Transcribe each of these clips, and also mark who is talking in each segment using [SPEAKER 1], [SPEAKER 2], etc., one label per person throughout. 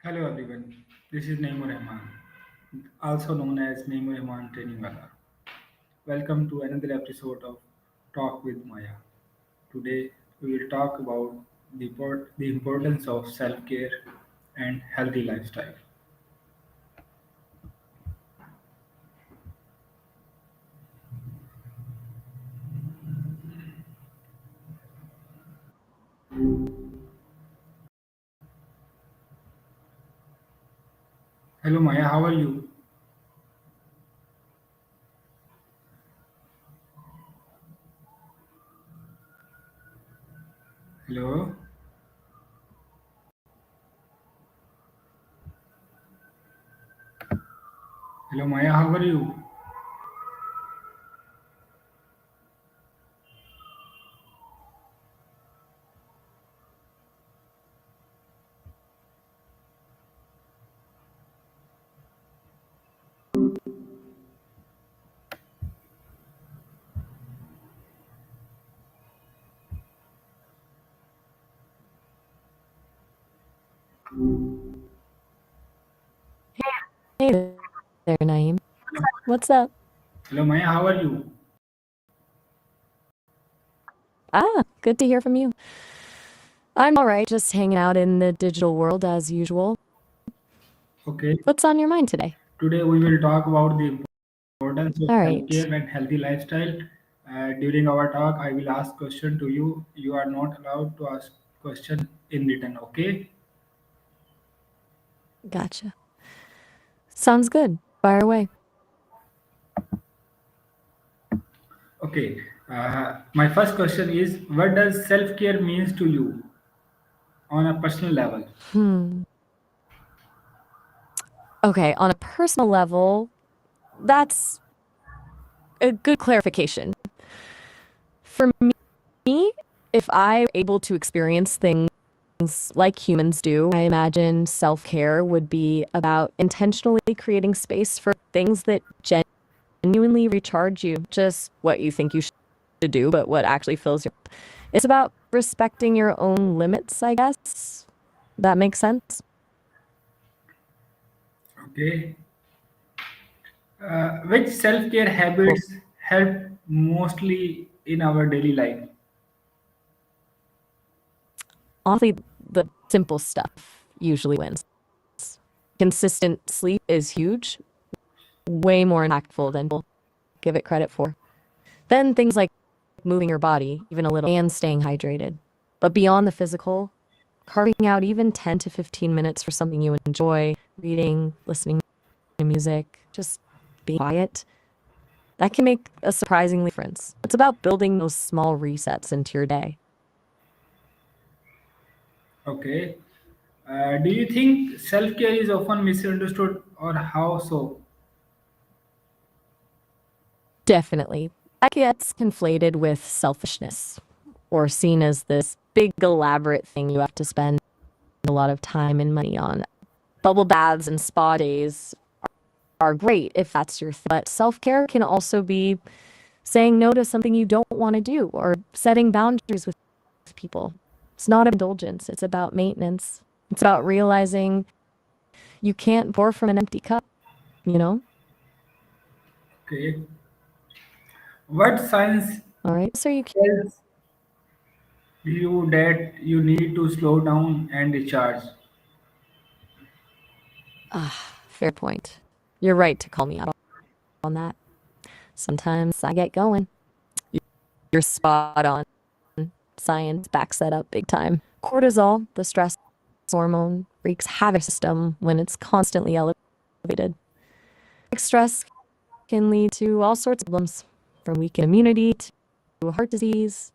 [SPEAKER 1] Hello everyone, this is Rahman, also known as Rahman Training Wala. Welcome to another episode of Talk with Maya. Today we will talk about the importance of self-care and healthy lifestyle. Hello Maya, how are you? Hello, hello Maya, how are you?
[SPEAKER 2] Hey there, Naeem. What's up?
[SPEAKER 1] Hello Maya, how are you?
[SPEAKER 2] Good to hear from you. I'm all right, just hanging out in the digital world as usual.
[SPEAKER 1] Okay,
[SPEAKER 2] What's on your mind today?
[SPEAKER 1] today we will talk about the importance of
[SPEAKER 2] All right.
[SPEAKER 1] self-care and healthy lifestyle. During our talk, I will ask question to you. You are not allowed to ask question in written. Okay?
[SPEAKER 2] Gotcha. Sounds good. Fire away.
[SPEAKER 1] Okay. My first question is, what does self-care means to you on a personal level?
[SPEAKER 2] Hmm. Okay, on a personal level, that's a good clarification. For me, if I'm able to experience things like humans do, I imagine self-care would be about intentionally creating space for things that genuinely recharge you, just what you think you should do, but what actually fills you. It's about respecting your own limits, I guess. That makes sense.
[SPEAKER 1] Okay. Which self-care
[SPEAKER 2] Well,
[SPEAKER 1] habits help mostly in our daily life?
[SPEAKER 2] honestly, the simple stuff usually wins. Consistent sleep is huge, way more impactful than people give it credit for. Then things like moving your body, even a little, and staying hydrated. But beyond the physical, carving out even 10 to 15 minutes for something you enjoy, reading, listening to music, just being quiet, that can make a surprisingly difference. It's about building those small resets into your day.
[SPEAKER 1] Okay. Do you think self-care is often misunderstood or how so?
[SPEAKER 2] Definitely. That gets conflated with selfishness or seen as this big elaborate thing you have to spend a lot of time and money on. Bubble baths and spa days are great if that's your thing, but self-care can also be saying no to something you don't want to do or setting boundaries with people. It's not indulgence, it's about maintenance. It's about realizing you can't pour from an empty cup, you know?
[SPEAKER 1] Okay. What science
[SPEAKER 2] All right. So you
[SPEAKER 1] tells you that you need to slow down and recharge?
[SPEAKER 2] fair point. You're right to call me out on that. Sometimes I get going. You're spot on. Science backs that up big time. Cortisol, the stress hormone, wreaks havoc system when it's constantly elevated. Stress can lead to all sorts of problems, from weakened immunity to heart disease.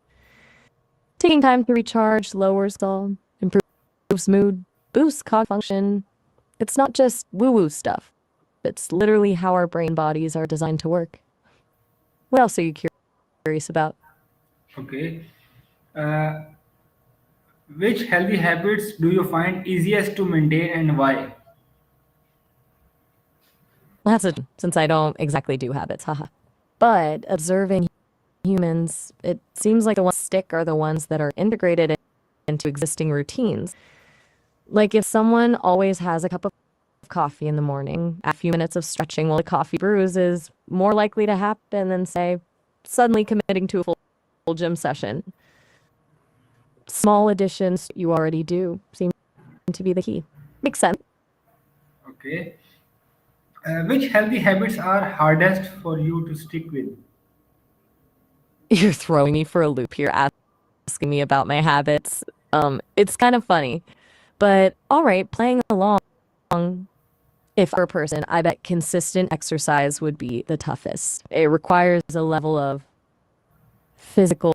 [SPEAKER 2] Taking time to recharge lowers cortisol, improves mood, boosts cognitive function. It's not just woo-woo stuff. It's literally how our brain bodies are designed to work. What else are you curious about?
[SPEAKER 1] Okay. Uh, which healthy habits do you find easiest to maintain and why?
[SPEAKER 2] That's a since I don't exactly do habits, haha. But observing humans, it seems like the ones that stick are the ones that are integrated into existing routines. Like if someone always has a cup of coffee in the morning, a few minutes of stretching while the coffee brews is more likely to happen than, say, suddenly committing to a full gym session. Small additions you already do seem to be the key. Makes sense.
[SPEAKER 1] Okay. Which healthy habits are hardest for you to stick with?
[SPEAKER 2] You're throwing me for a loop here, asking me about my habits. It's kind of funny, but all right, playing along. If for a person, I bet consistent exercise would be the toughest. It requires a level of physical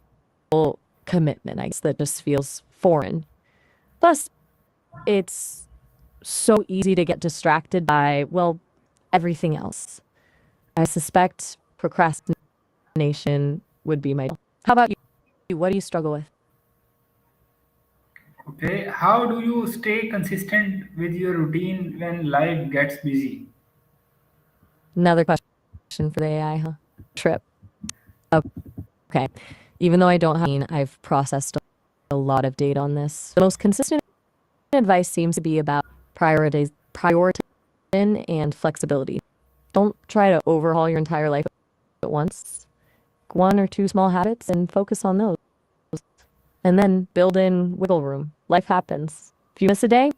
[SPEAKER 2] commitment, I guess, that just feels foreign. Plus, it's so easy to get distracted by, well, everything else. I suspect procrastination would be my. How about you? What do you struggle with?
[SPEAKER 1] Okay. How do you stay consistent with your routine when life gets busy?
[SPEAKER 2] Another question for the AI, huh? Trip. Okay. Even though I don't have, I've processed a lot of data on this. The most consistent advice seems to be about prioritization and flexibility. Don't try to overhaul your entire life at once. One or two small habits and focus on those. And then build in wiggle room. Life happens. If you miss a day,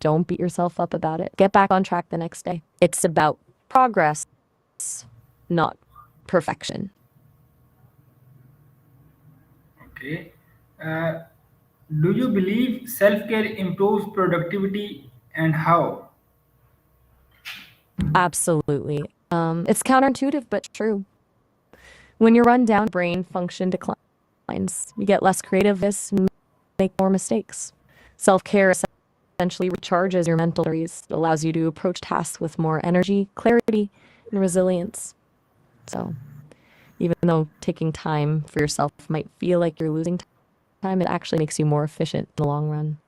[SPEAKER 2] don't beat yourself up about it. Get back on track the next day. It's about progress, not perfection.
[SPEAKER 1] Okay. Uh, do you believe self care improves productivity and how?
[SPEAKER 2] Absolutely. It's counterintuitive, but true. When you're run down, brain function declines. You get less creative and make more mistakes. Self care essentially recharges your mental batteries. It allows you to approach tasks with more energy, clarity, and resilience. So, even though taking time for yourself might feel like you're losing time, it actually makes you more efficient in the long run.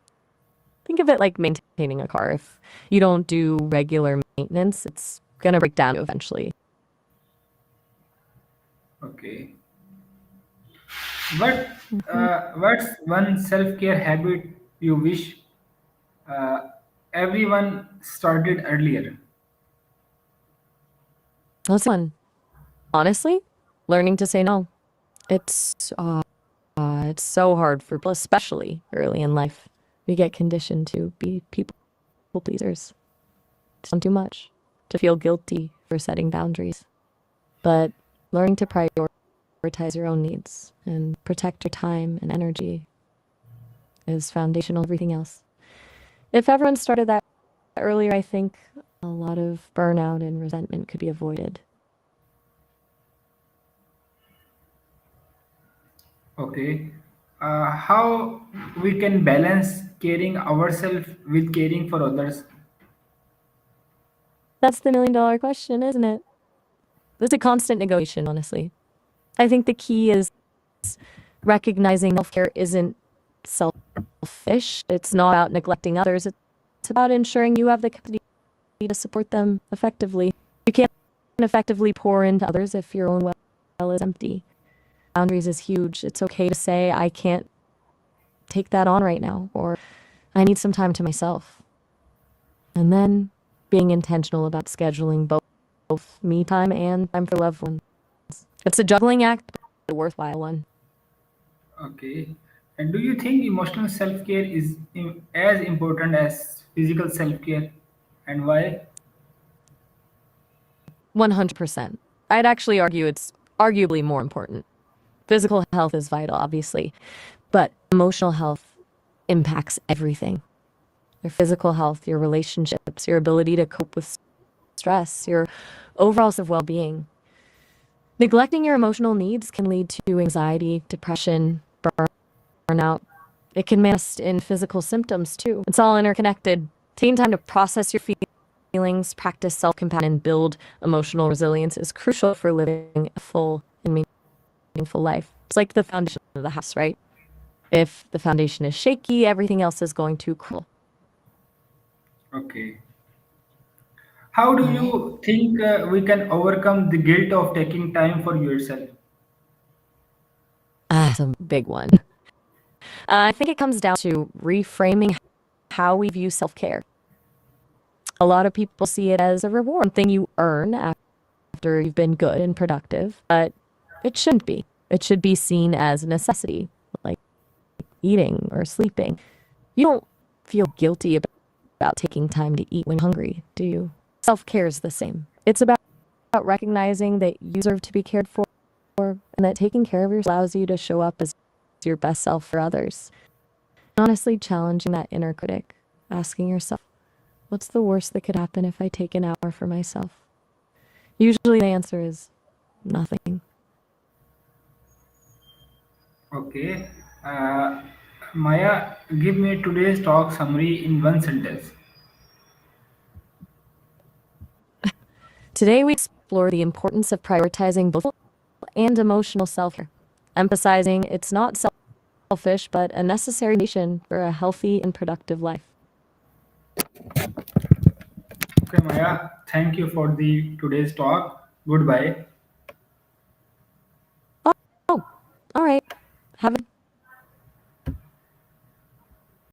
[SPEAKER 2] Think of it like maintaining a car. If you don't do regular maintenance, it's going to break down eventually.
[SPEAKER 1] Okay. What's one self care habit you wish uh, everyone started earlier?
[SPEAKER 2] That's one. Honestly, learning to say no. It's it's so hard for people, especially early in life. We get conditioned to be people pleasers, to don't do much, to feel guilty for setting boundaries. But learning to prioritize your own needs and protect your time and energy is foundational to everything else. If everyone started that earlier, I think a lot of burnout and resentment could be avoided.
[SPEAKER 1] Okay. How we can balance caring ourselves with caring for others?
[SPEAKER 2] That's the $1 million question, isn't it? It's a constant negotiation, honestly. I think the key is recognizing self care isn't selfish. It's not about neglecting others. It's about ensuring you have the capacity to support them effectively. You can't effectively pour into others if your own well is empty. Boundaries is huge. It's okay to say, I can't take that on right now, or I need some time to myself. And then being intentional about scheduling both me time and time for loved ones. It's a juggling act, but a worthwhile one.
[SPEAKER 1] Okay. And do you think emotional self care is as important as physical self care? And why?
[SPEAKER 2] 100%. I'd actually argue it's arguably more important. Physical health is vital, obviously, but emotional health impacts everything. Your physical health, your relationships, your ability to cope with stress, your overall sense of well being. Neglecting your emotional needs can lead to anxiety, depression, burnout. It can manifest in physical symptoms too. It's all interconnected. Taking time to process your feelings, practice self compassion, and build emotional resilience is crucial for living a full and meaningful life. It's like the foundation of the house, right? If the foundation is shaky, everything else is going to crumble.
[SPEAKER 1] Okay. How do
[SPEAKER 2] All right.
[SPEAKER 1] you think we can overcome the guilt of taking time for yourself?
[SPEAKER 2] That's a big one. I think it comes down to reframing how we view self care. A lot of people see it as a reward, something you earn after you've been good and productive, but it shouldn't be. It should be seen as a necessity, like eating or sleeping. You don't feel guilty about taking time to eat when you're hungry, do you? Self care is the same. It's about recognizing that you deserve to be cared for and that taking care of yourself allows you to show up as your best self for others. Honestly, challenging that inner critic, asking yourself, what's the worst that could happen if I take an hour for myself? Usually the answer is nothing.
[SPEAKER 1] Okay. Uh, Maya, give me today's talk summary in one sentence.
[SPEAKER 2] Today we explore the importance of prioritizing both and emotional self-care, emphasizing it's not selfish but a necessary condition for a healthy and productive life.
[SPEAKER 1] Okay, Maya, thank you for the today's talk. Goodbye.
[SPEAKER 2] Oh, all right. Have a